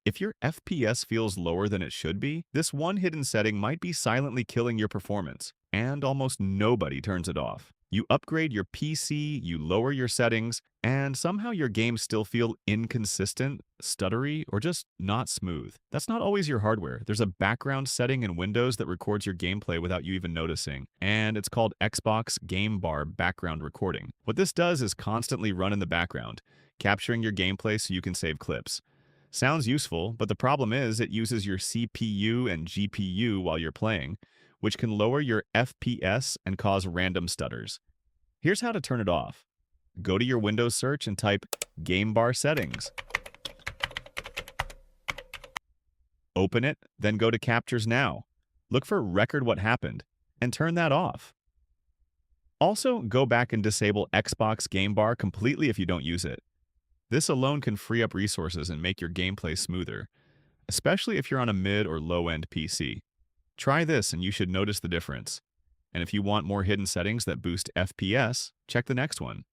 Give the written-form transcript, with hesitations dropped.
If your FPS feels lower than it should be, this one hidden setting might be silently killing your performance, and almost nobody turns it off. You upgrade your PC, you lower your settings, and somehow your games still feel inconsistent, stuttery, or just not smooth. That's not always your hardware. There's a background setting in Windows that records your gameplay without you even noticing, and it's called Xbox Game Bar Background Recording. What this does is constantly run in the background, capturing your gameplay so you can save clips. Sounds useful, but the problem is it uses your CPU and GPU while you're playing, which can lower your FPS and cause random stutters. Here's how to turn it off. Go to your Windows search and type Game Bar Settings. Open it, then go to Captures Now. Look for Record What Happened, and turn that off. Also, go back and disable Xbox Game Bar completely if you don't use it. This alone can free up resources and make your gameplay smoother, especially if you're on a mid or low-end PC. Try this and you should notice the difference. And if you want more hidden settings that boost FPS, check the next one.